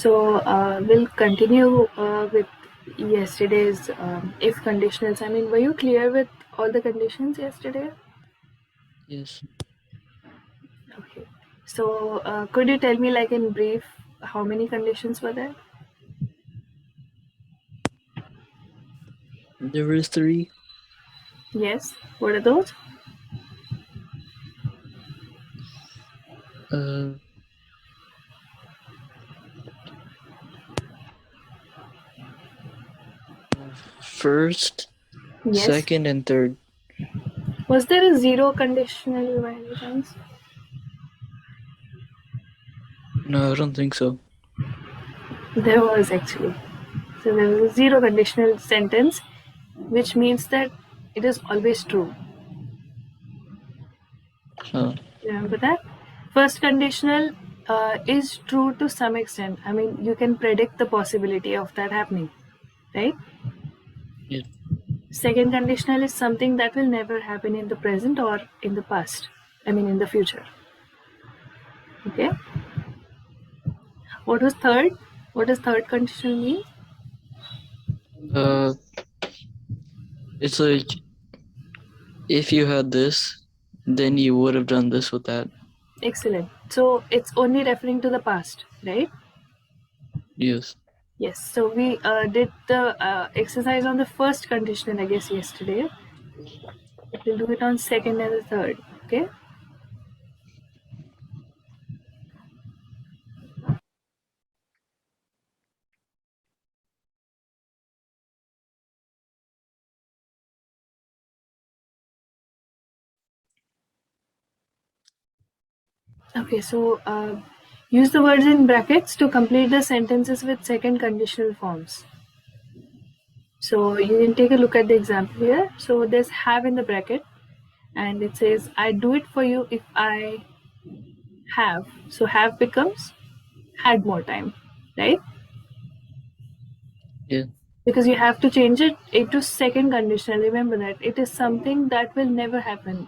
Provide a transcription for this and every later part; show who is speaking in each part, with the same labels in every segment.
Speaker 1: So we'll continue with yesterday's if conditionals. I mean, were you clear with all the conditions yesterday?
Speaker 2: Yes.
Speaker 1: Okay. So could you tell me, like in brief, how many conditions were there?
Speaker 2: There were three.
Speaker 1: Yes. What are those?
Speaker 2: Uh, First,
Speaker 1: Yes.
Speaker 2: second, and third.
Speaker 1: Was there a zero conditional by any chance?
Speaker 2: No, I don't think so.
Speaker 1: There was actually. So there was a zero conditional sentence, which means that it is always true.
Speaker 2: Uh,
Speaker 1: Remember that? First conditional is true to some extent. I mean, you can predict the possibility of that happening, right?
Speaker 2: yeah.
Speaker 1: Second conditional is something that will never happen in the present or in the past. I mean, in the future. Okay. What was third? What does third conditional mean?
Speaker 2: Uh, it's like if you had this, then you would have done this with that.
Speaker 1: Excellent. So it's only referring to the past, right?
Speaker 2: Yes.
Speaker 1: Yes. So we did the exercise on the first conditional, I guess, yesterday. We'll do it on second and the third. Okay. Okay, so use the words in brackets to complete the sentences with second conditional forms. So you can take a look at the example here. So there's have in the bracket and it says, I do it for you if I have. So have becomes had more time, right?
Speaker 2: Yeah.
Speaker 1: Because you have to change it into second conditional. Remember that it is something that will never happen.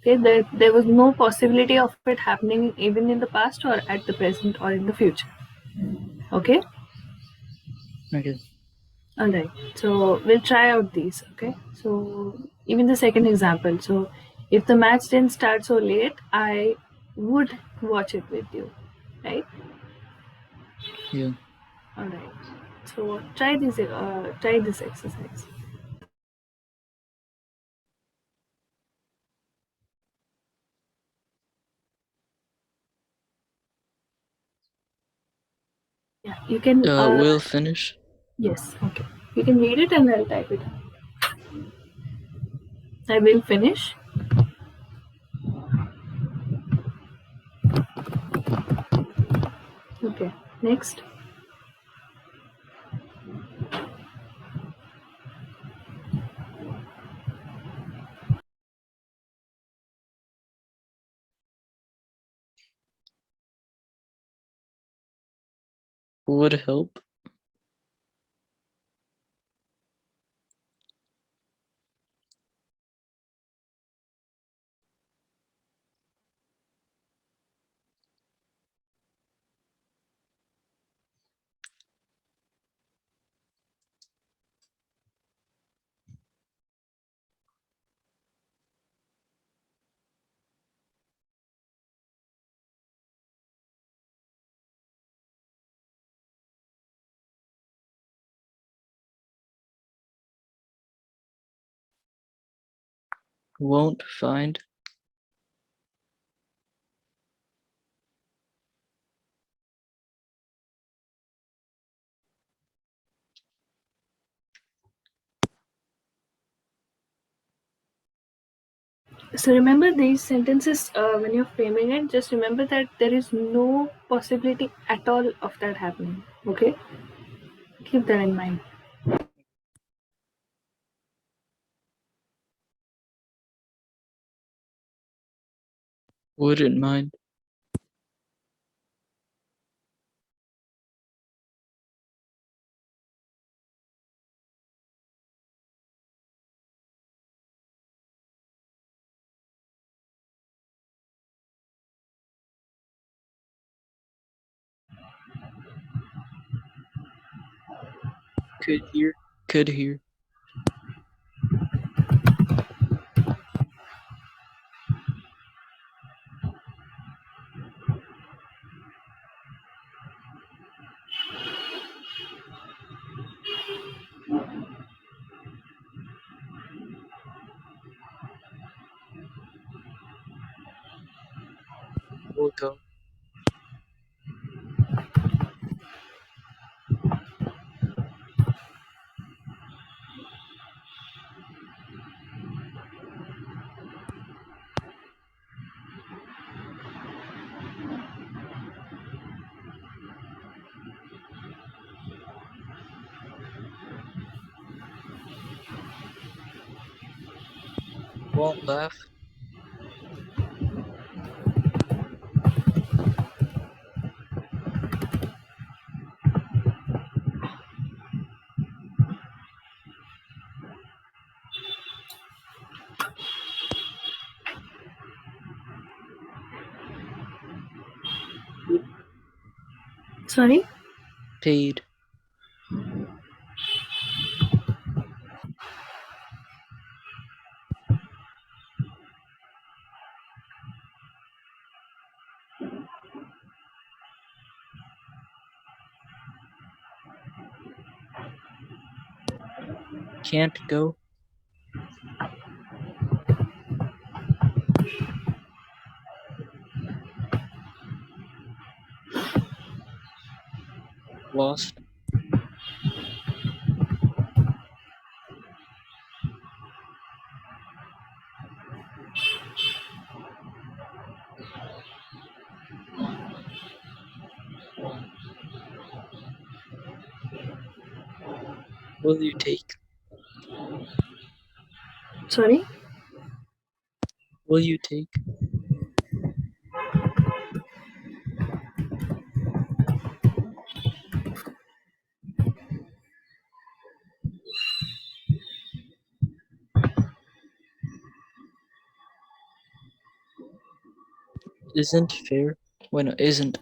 Speaker 1: Okay, there was no possibility of it happening even in the past or at the present or in the future. Okay.
Speaker 2: Okay.
Speaker 1: All right. So we'll try out these. Okay. So even the second example. So if the match didn't start so late, I would watch it with you. Right.
Speaker 2: Yeah.
Speaker 1: All right. So try this. Try this exercise. Yeah. You can.
Speaker 2: We'll finish.
Speaker 1: Yes. Okay. You can read it and I'll type it. I will finish. Okay. Next.
Speaker 2: Would help. Won't find.
Speaker 1: So remember these sentences when you're framing it. Just remember that there is no possibility at all of that happening. Okay. Keep that in mind.
Speaker 2: Wouldn't mind. Could hear. Could hear. Will go. Won't laugh.
Speaker 1: Sorry?
Speaker 2: Paid. Can't go. Lost. Will you take?
Speaker 1: Sorry?
Speaker 2: Will you take? Isn't fair. Bueno, isn't.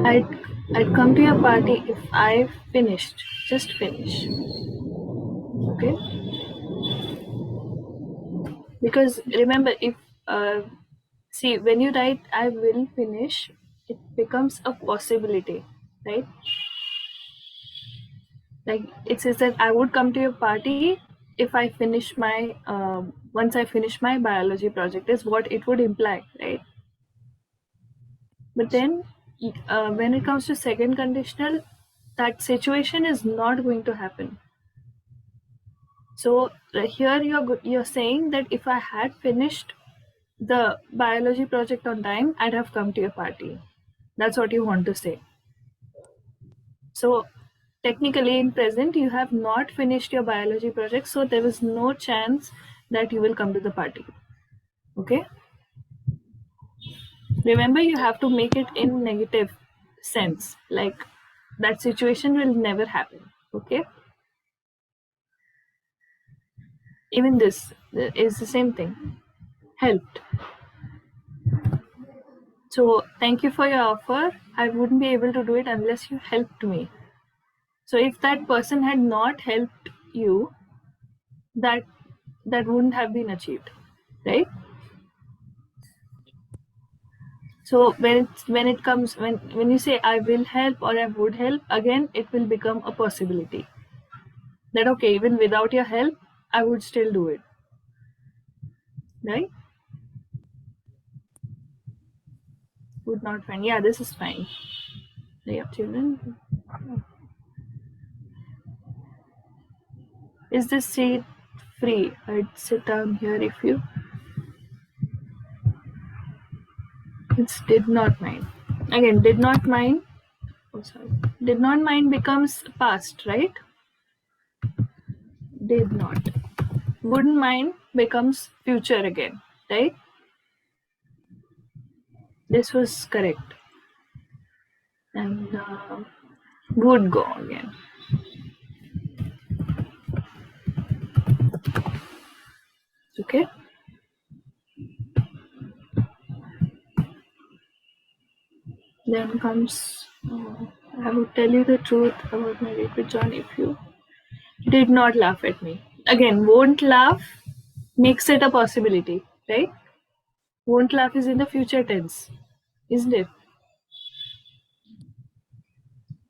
Speaker 1: I'd, I'd come to your party if I finished. Just finish. Okay? Because remember, if see, when you write I will finish, it becomes a possibility, right? Like it says that I would come to your party if I finish my once I finish my biology project is what it would imply, right? But then when it comes to second conditional, that situation is not going to happen. So here you're saying that if I had finished the biology project on time, I'd have come to your party. That's what you want to say. So technically in present you have not finished your biology project, so there is no chance that you will come to the party. Okay? Remember, you have to make it in negative sense. Like that situation will never happen. Okay? Even this is the same thing. Helped. So thank you for your offer. I wouldn't be able to do it unless you helped me. So if that person had not helped you, that that wouldn't have been achieved, right? So when it comes when you say I will help or I would help, again it will become a possibility. That okay, even without your help, I would still do it. Right? Would not find. Yeah, this is fine. They have children. Is this seat free? I'd sit down here if you. It's did not mind. Again, did not mind. Oh, sorry. Did not mind becomes past, right? Did not. Wouldn't mind becomes future again, right? This was correct. And would go again. Okay. Then comes, I would tell you the truth about my date with John if you did not laugh at me. Again, won't laugh makes it a possibility, right? Won't laugh is in the future tense, isn't it?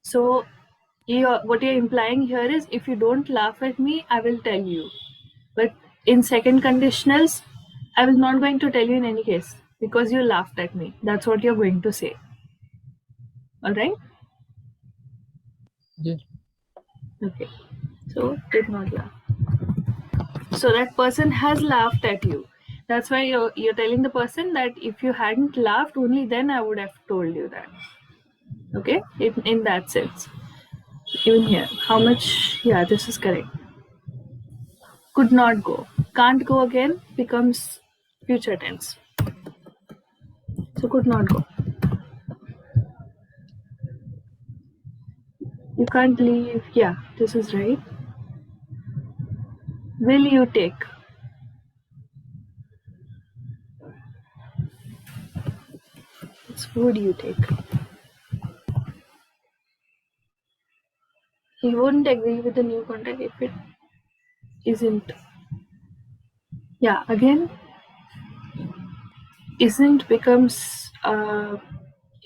Speaker 1: So, what you're implying here is if you don't laugh at me, I will tell you. But in second conditionals, I was not going to tell you in any case because you laughed at me. That's what you're going to say. All right?
Speaker 2: Yeah.
Speaker 1: Okay. So, did not laugh. So that person has laughed at you. That's why you're telling the person that if you hadn't laughed, only then I would have told you that. Okay? In that sense. Even here. How much? Yeah, this is correct. Could not go. Can't go again becomes future tense. So could not go. You can't leave. Yeah, this is right. Will you take? It's would you take? He wouldn't agree with the new contract if it isn't. Yeah, again, isn't becomes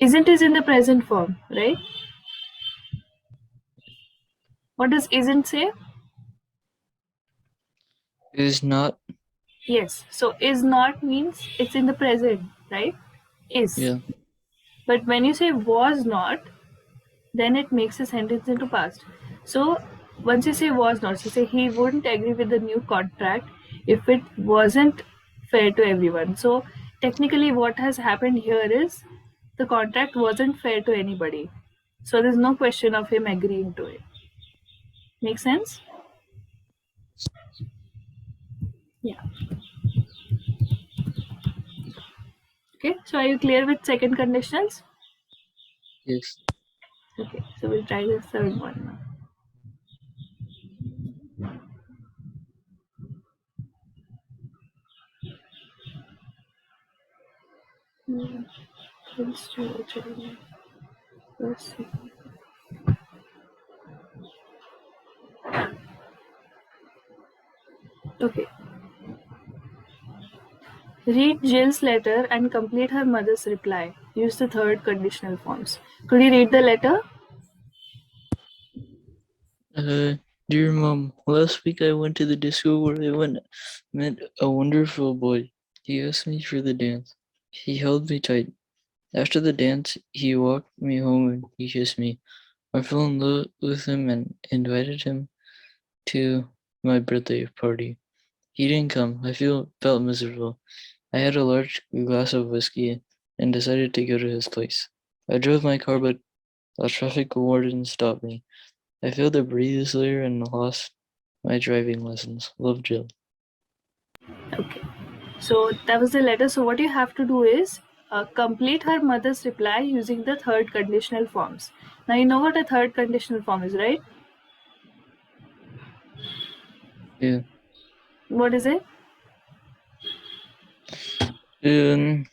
Speaker 1: isn't is in the present form, right? What does isn't say?
Speaker 2: Is not.
Speaker 1: Yes. So is not means it's in the present, right? Is.
Speaker 2: Yeah.
Speaker 1: But when you say was not, then it makes a sentence into past. So once you say was not, so say he wouldn't agree with the new contract if it wasn't fair to everyone. So technically what has happened here is the contract wasn't fair to anybody. So there's no question of him agreeing to it. Make sense? Yeah. Okay. So are you clear with second conditionals?
Speaker 2: Yes.
Speaker 1: Okay. So we'll try the third one now. Hmm. Let's try it. Let's see. Okay. Read Jill's letter and complete her mother's reply. Use the third conditional forms. Could you read the letter?
Speaker 2: Dear Mom, last week I went to the disco where met a wonderful boy. He asked me for the dance. He held me tight. After the dance, he walked me home and he kissed me. I fell in love with him and invited him to my birthday party. He didn't come. Felt miserable. I had a large glass of whiskey and decided to go to his place. I drove my car, but a traffic warden stopped me. I failed to breathe this layer and lost my driving lessons. Love, Jill.
Speaker 1: Okay. So that was the letter. So what you have to do is complete her mother's reply using the third conditional forms. Now you know what a third conditional form is, right?
Speaker 2: Yeah.
Speaker 1: What is it?
Speaker 2: Um,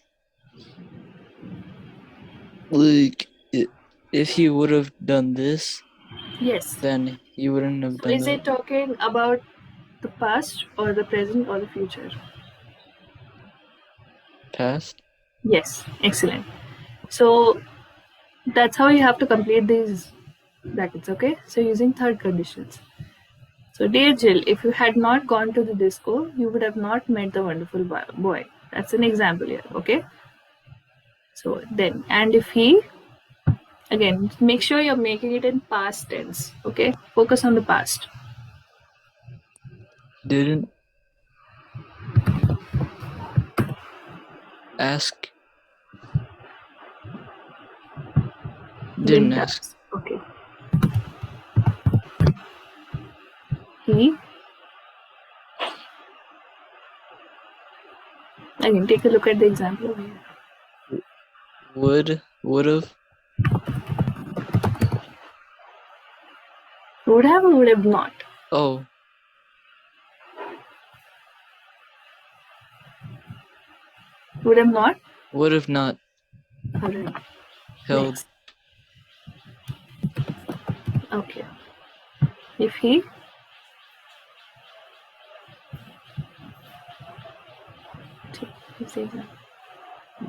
Speaker 2: like, if he would have done this,
Speaker 1: Yes.
Speaker 2: then he wouldn't have
Speaker 1: So
Speaker 2: done
Speaker 1: is
Speaker 2: that.
Speaker 1: it talking about the past or the present or the future?
Speaker 2: Past?
Speaker 1: Yes. Excellent. So that's how you have to complete these brackets, okay? So using third conditions. So, dear Jill, if you had not gone to the disco, you would have not met the wonderful boy. That's an example here, okay? So, then, and if he, again, make sure you're making it in past tense, okay? Focus on the past.
Speaker 2: Didn't ask. Didn't
Speaker 1: Didn't
Speaker 2: ask.
Speaker 1: ask, okay? He, again, take a look at the example over here.
Speaker 2: Would have.
Speaker 1: Would have or would have not?
Speaker 2: Oh,
Speaker 1: Would have not?
Speaker 2: Would have not
Speaker 1: Alright.
Speaker 2: held.
Speaker 1: Next. Okay. If he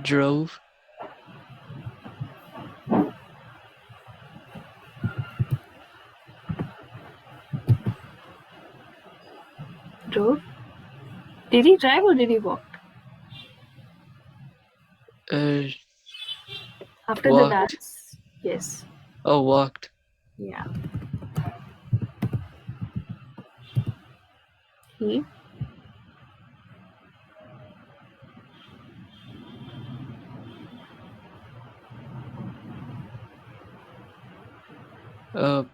Speaker 2: Drove.
Speaker 1: drove. Did he drive or did he walk? After the
Speaker 2: Walked.
Speaker 1: dance? Yes.
Speaker 2: Oh, walked.
Speaker 1: Yeah. He
Speaker 2: Uh,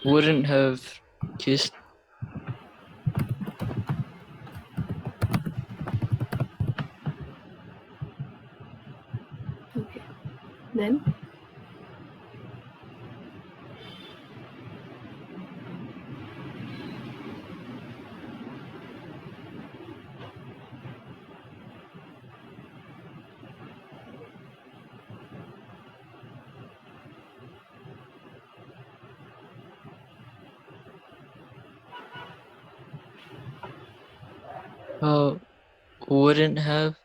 Speaker 2: wouldn't have kissed.
Speaker 1: okay. Then
Speaker 2: Wouldn't have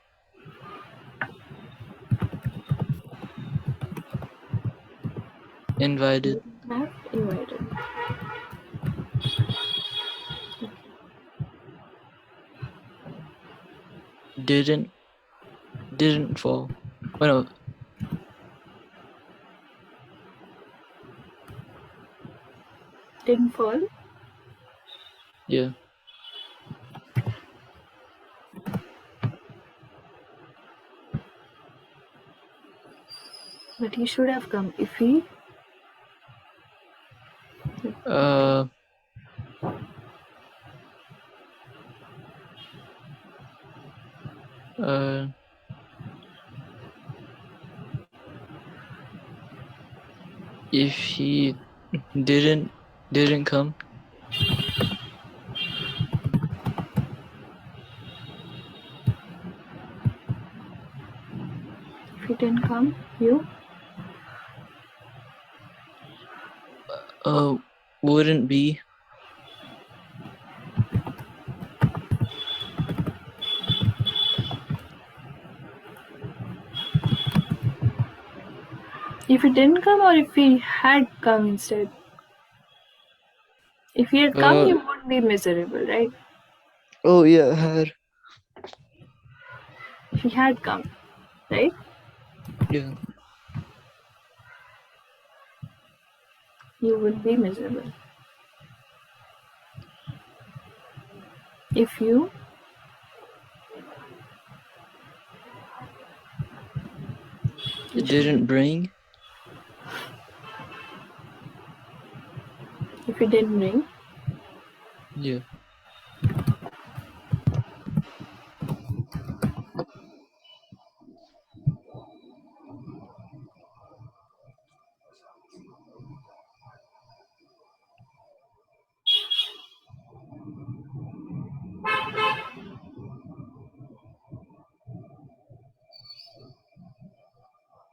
Speaker 2: invited.
Speaker 1: have invited.
Speaker 2: Didn't fall. Oh no.
Speaker 1: Didn't fall.
Speaker 2: Yeah.
Speaker 1: But he should have come. If he
Speaker 2: Uh. Uh. If he didn't come.
Speaker 1: if he didn't come, you
Speaker 2: Wouldn't be.
Speaker 1: if he didn't come or if he had come instead. If he had come, you wouldn't be miserable, right?
Speaker 2: Oh yeah, had.
Speaker 1: If he had come, right?
Speaker 2: Yeah.
Speaker 1: You would be miserable. If you
Speaker 2: Didn't bring.
Speaker 1: if you didn't ring,
Speaker 2: Yeah.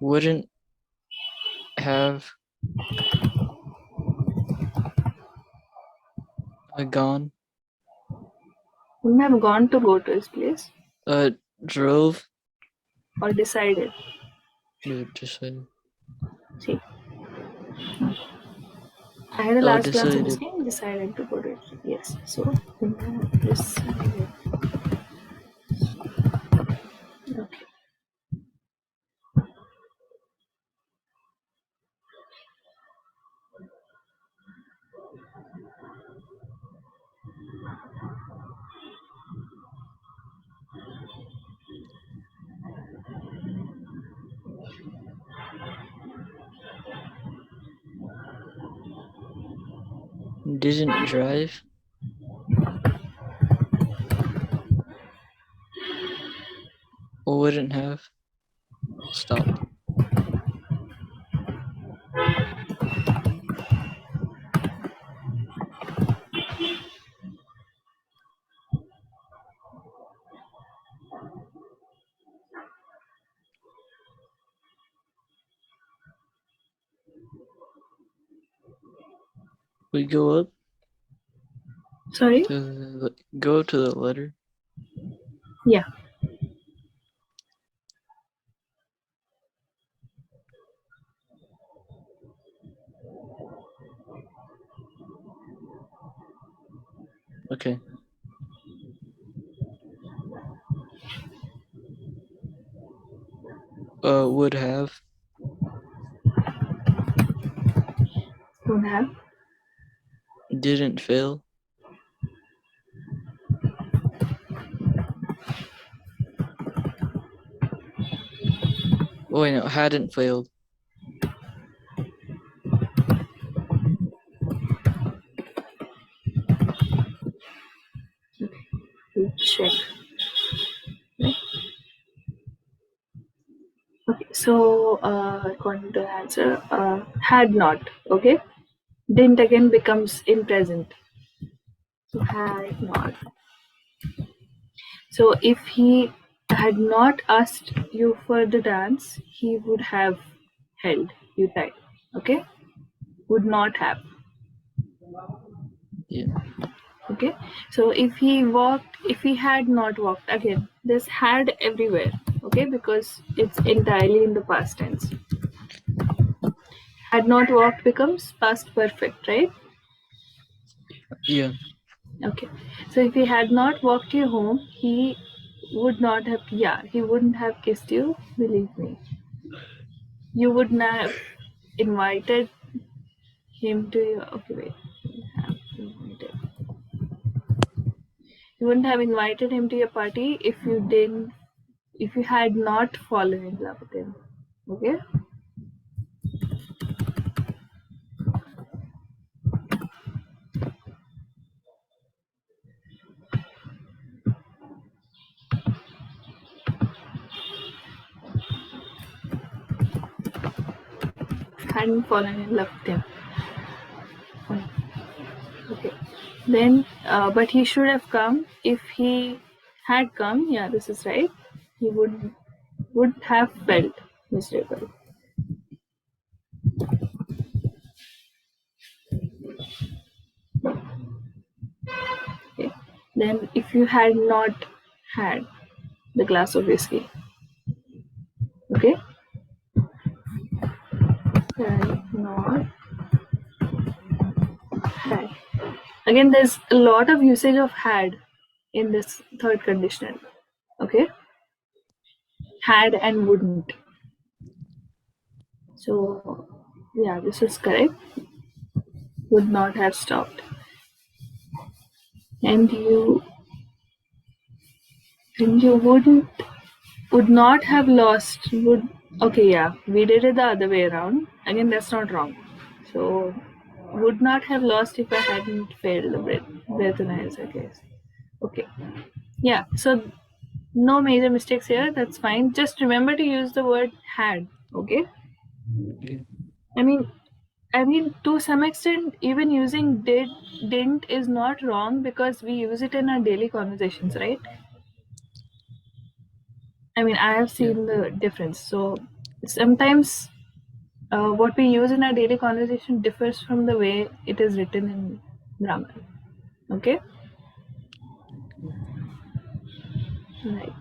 Speaker 2: Wouldn't have gone.
Speaker 1: wouldn't have gone to go to his place
Speaker 2: Drove.
Speaker 1: or decided.
Speaker 2: Yeah, decided.
Speaker 1: See, I had a
Speaker 2: Oh,
Speaker 1: last class in
Speaker 2: decided.
Speaker 1: same decided to go to it. Yes, so wouldn't have decided. Okay.
Speaker 2: Didn't drive. Wouldn't have stopped. We go up
Speaker 1: Sorry?
Speaker 2: to go to the letter.
Speaker 1: Yeah.
Speaker 2: Okay. Would have,
Speaker 1: Would have.
Speaker 2: didn't fail. Oh, wait, no, hadn't failed.
Speaker 1: Check. Right? Okay, so according to the answer, had not. Okay, didn't again becomes in present. So had not. So if he had not asked you for the dance, he would have held you tight. Okay, would not have.
Speaker 2: Yeah.
Speaker 1: Okay, so if he had not walked, again this had everywhere. Okay, because it's entirely in the past tense. Had not walked becomes past perfect, right?
Speaker 2: Yeah.
Speaker 1: Okay, so if he had not walked you home, he would not have, yeah, he wouldn't have kissed you, believe me. You wouldn't have invited him to your, okay, wait. Have invited. You wouldn't have invited him to your party if you had not fallen in love with him. Okay? Hadn't fallen in love with him. Okay. Then, but he should have come. If he had come, yeah, this is right. He would have felt miserable. Okay. Then, if you had not had the glass of whiskey, okay, had not had. Again, there's a lot of usage of had in this third conditional. Okay, had and wouldn't. So, yeah, this is correct. Would not have stopped. And you would not have lost. Would, okay, yeah, we did it the other way around. Again, that's not wrong. So, would not have lost if I hadn't failed the breathalyzer case. Okay, yeah, so no major mistakes here, that's fine. Just remember to use the word had. Okay,
Speaker 2: Yeah.
Speaker 1: i mean to some extent even using didn't is not wrong because we use it in our daily conversations, right? I mean, I have
Speaker 2: Yeah.
Speaker 1: seen the difference. So sometimes what we use in our daily conversation differs from the way it is written in grammar. Okay, right.